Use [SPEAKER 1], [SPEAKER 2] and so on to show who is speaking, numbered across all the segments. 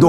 [SPEAKER 1] 2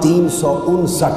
[SPEAKER 1] 359,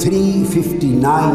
[SPEAKER 1] 359।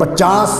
[SPEAKER 1] 50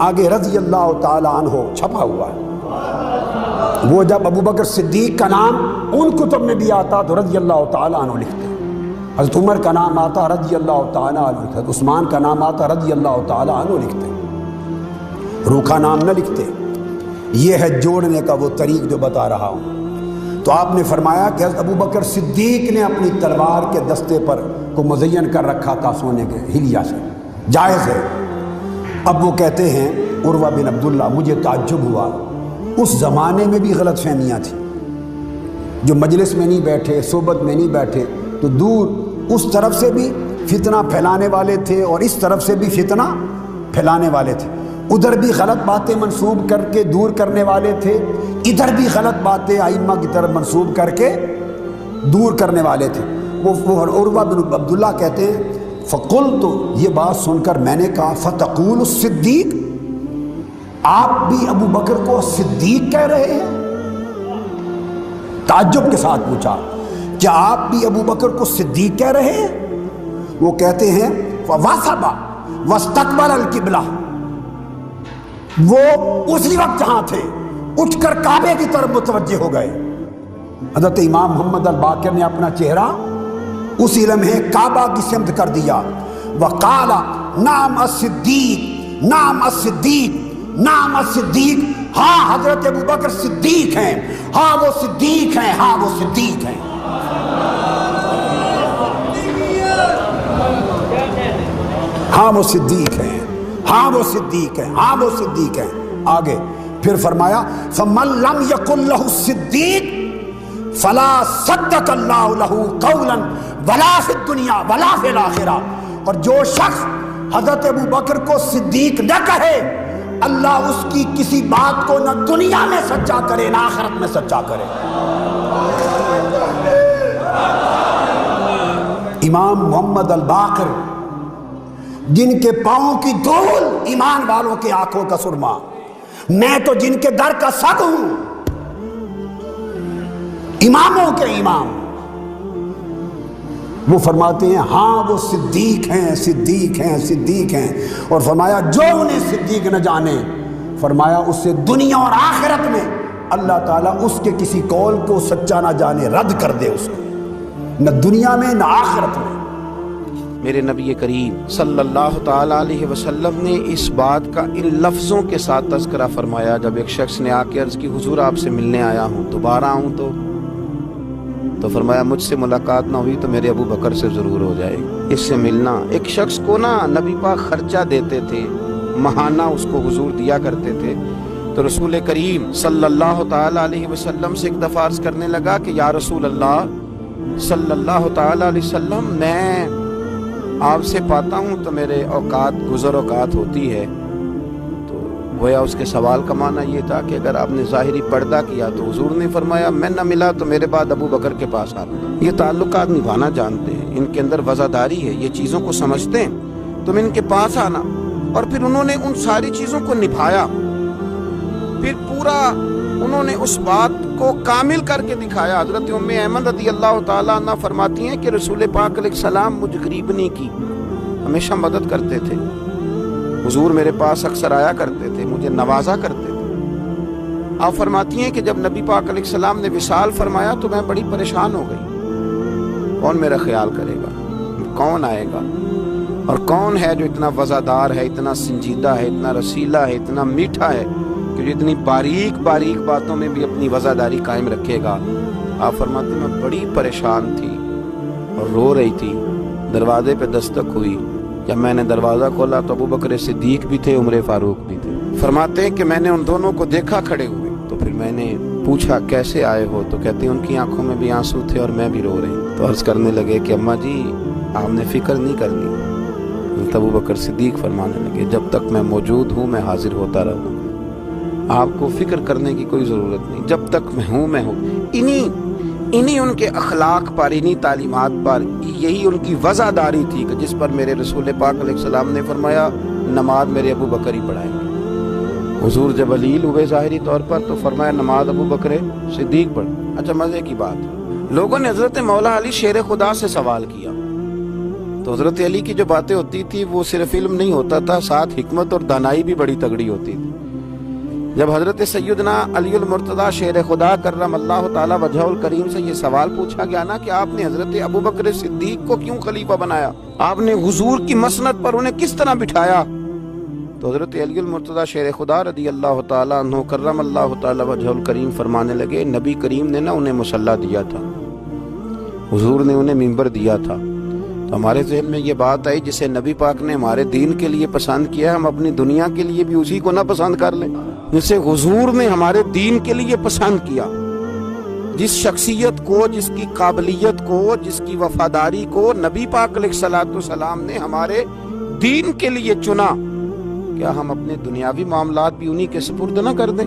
[SPEAKER 1] آگے رضی اللہ تعالیٰ عنہ چھپا ہوا ہے۔ وہ جب ابو بکر صدیق کا نام ان کتب میں بھی آتا تو رضی اللہ تعالیٰ عنہ لکھتے، حضرت عمر کا نام آتا رضی اللہ تعالیٰ عنہ لکھتے، حضرت عثمان کا نام آتا رضی اللہ تعالیٰ عنہ لکھتے، روکھا نام نہ لکھتے۔ یہ ہے جوڑنے کا وہ طریق جو بتا رہا ہوں۔ تو آپ نے فرمایا کہ حضرت ابو بکر صدیق نے اپنی تلوار کے دستے پر کو مزین کر رکھا تھا سونے کے ہلیا سے، جائز ہے۔ اب وہ کہتے ہیں عروہ بن عبداللہ، مجھے تعجب ہوا، اس زمانے میں بھی غلط فہمیاں تھیں، جو مجلس میں نہیں بیٹھے، صحبت میں نہیں بیٹھے تو دور اس طرف سے بھی فتنہ پھیلانے والے تھے اور اس طرف سے بھی فتنہ پھیلانے والے تھے، ادھر بھی غلط باتیں منسوب کر کے دور کرنے والے تھے، ادھر بھی غلط باتیں ائمہ کی طرف منسوب کر کے دور کرنے والے تھے۔ وہ عروہ بن عبداللہ کہتے ہیں فقلت، یہ بات سن کر میں نے کہا فتقول الصدیق، آپ بھی ابو بکر کو صدیق کہہ رہے ہیں؟ تعجب کے ساتھ پوچھا کیا آپ بھی ابو بکر کو صدیق کہہ رہے ہیں؟ وہ کہتے ہیں فواسب واستقبل القبلہ، وہ اسی وقت جہاں تھے اٹھ کر کعبے کی طرف متوجہ ہو گئے۔ حضرت امام محمد الباقر نے اپنا چہرہ اسی لمحے کعبہ کی سمت کر دیا، وقال نعم الصدیق نعم الصدیق نعم الصدیق، ہاں حضرت ابو بکر صدیق ہیں، ہاں وہ صدیق ہیں، ہاں وہ صدیق ہیں۔ ہاں وہ صدیق ہیں، ہاں وہ صدیق ہیں، ہاں وہ صدیق ہیں۔ آگے پھر فرمایا فمن لم یقل لہ الصدیق فلا صدق اللہ لہ قولا ولا فی الدنیا ولا فی الآخرہ، اور جو شخص حضرت ابو بکر کو صدیق نہ کہے اللہ اس کی کسی بات کو نہ دنیا میں سچا کرے نہ آخرت میں سچا کرے۔ امام محمد الباقر جن کے پاؤں کی دھول ایمان والوں کے آنکھوں کا سرما، میں تو جن کے در کا سگ ہوں، اماموں کے امام، وہ فرماتے ہیں ہاں وہ صدیق ہیں صدیق ہیں صدیق ہیں، اور فرمایا جو انہیں صدیق نہ جانے، فرمایا اس سے دنیا اور آخرت میں اللہ تعالیٰ اس کے کسی قول کو سچا نہ جانے رد کر دے، اس کو نہ دنیا میں نہ آخرت میں۔
[SPEAKER 2] میرے نبی کریم صلی اللہ تعالی علیہ وسلم نے اس بات کا ان لفظوں کے ساتھ تذکرہ فرمایا جب ایک شخص نے آ کے عرض کی حضور آپ سے ملنے آیا ہوں، دوبارہ آؤں تو فرمایا مجھ سے ملاقات نہ ہوئی تو میرے ابو بکر سے ضرور ہو جائے گی، اس سے ملنا۔ ایک شخص کو نا نبی پاک خرچہ دیتے تھے، ماہانہ اس کو حضور دیا کرتے تھے، تو رسول کریم صلی اللہ تعالی علیہ وسلم سے ایک دفعہ عرض کرنے لگا کہ یا رسول اللہ صلی اللہ تعالی علیہ وسلم، میں آپ سے پاتا ہوں تو میرے اوقات گزر اوقات ہوتی ہے، تو گویا اس کے سوال کا معنی یہ تھا کہ اگر آپ نے ظاہری پردہ کیا تو حضور نے فرمایا میں نہ ملا تو میرے بعد ابو بکر کے پاس آنا۔ یہ تعلقات نبھانا جانتے ہیں، ان کے اندر وزاداری ہے، یہ چیزوں کو سمجھتے ہیں، تم ان کے پاس آنا۔ اور پھر انہوں نے ان ساری چیزوں کو نبھایا، پھر پورا انہوں نے اس بات کو کامل کر کے دکھایا۔ حضرت ام ایمن رضی اللہ تعالیٰ عنہ فرماتی ہیں کہ رسول پاک علیہ السلام مجھ غریبنی کی ہمیشہ مدد کرتے تھے، حضور میرے پاس اکثر آیا کرتے تھے، مجھے نوازا کرتے تھے۔ آپ فرماتی ہیں کہ جب نبی پاک علیہ السلام نے وصال فرمایا تو میں بڑی پریشان ہو گئی، کون میرا خیال کرے گا، کون آئے گا، اور کون ہے جو اتنا وزادار ہے، اتنا سنجیدہ ہے، اتنا رسیلا ہے، اتنا میٹھا ہے کہ جو اتنی باریک باریک باتوں میں بھی اپنی وزاداری قائم رکھے گا۔ آپ فرماتے ہیں میں بڑی پریشان تھی اور رو رہی تھی، دروازے پہ دستک ہوئی، جب میں نے دروازہ کھولا تو ابو بکر صدیق بھی تھے، عمر فاروق بھی تھے۔ فرماتے ہیں کہ میں نے ان دونوں کو دیکھا کھڑے ہوئے، تو پھر میں نے پوچھا کیسے آئے ہو، تو کہتے ہیں ان کی آنکھوں میں بھی آنسو تھے اور میں بھی رو رہی۔ تو عرض کرنے لگے کہ اماں جی آپ نے فکر نہیں کرنی۔ ابو بکر صدیق فرمانے لگے جب تک میں موجود ہوں میں حاضر ہوتا رہوں گا، آپ کو فکر کرنے کی کوئی ضرورت نہیں، جب تک میں ہوں میں ہوں۔ انہی ان کے اخلاق پر، انہی تعلیمات پر، یہی ان کی وزاداری تھی کہ جس پر میرے رسول پاک علیہ السلام نے فرمایا نماز میرے ابو بکر ہی پڑھائیں گے۔ حضور جب علیل ہوئے ظاہری طور پر تو فرمایا نماز ابو بکر صدیق پڑھ۔ اچھا مزے کی بات، لوگوں نے حضرت مولا علی شیر خدا سے سوال کیا تو حضرت علی کی جو باتیں ہوتی تھی وہ صرف علم نہیں ہوتا تھا، ساتھ حکمت اور دانائی بھی بڑی تگڑی ہوتی تھی۔ جب حضرت سیدنا علی المرتضیٰ شیر خدا کرم اللہ تعالی وجہہ الکریم سے یہ سوال پوچھا گیا نا کہ آپ نے حضرت ابوبکر صدیق کو کیوں خلیفہ بنایا، آپ نے حضور کی مسند پر انہیں کس طرح بٹھایا، تو حضرت علی المرتضیٰ شیر خدا رضی اللہ تعالیٰ عنہ کرم اللہ تعالی وجہہ الکریم فرمانے لگے نبی کریم نے نا انہیں مصلی دیا تھا، حضور نے انہیں منبر دیا تھا۔ تو ہمارے ذہن میں یہ بات آئی جسے نبی پاک نے ہمارے دین کے لیے پسند کیا، ہم اپنی دنیا کے لیے بھی اسی کو نہ پسند کر لیں جسے حضور نے ہمارے دین کے لیے پسند کیا، جس شخصیت کو، جس کی قابلیت کو، جس کی وفاداری کو نبی پاک علیہ الصلوۃ والسلام نے ہمارے دین کے لیے چنا، کیا ہم اپنے دنیاوی معاملات بھی انہی کے سپرد نہ کر دیں؟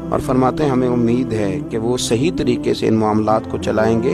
[SPEAKER 2] اور فرماتے ہیں ہمیں امید ہے کہ وہ صحیح طریقے سے ان معاملات کو چلائیں گے۔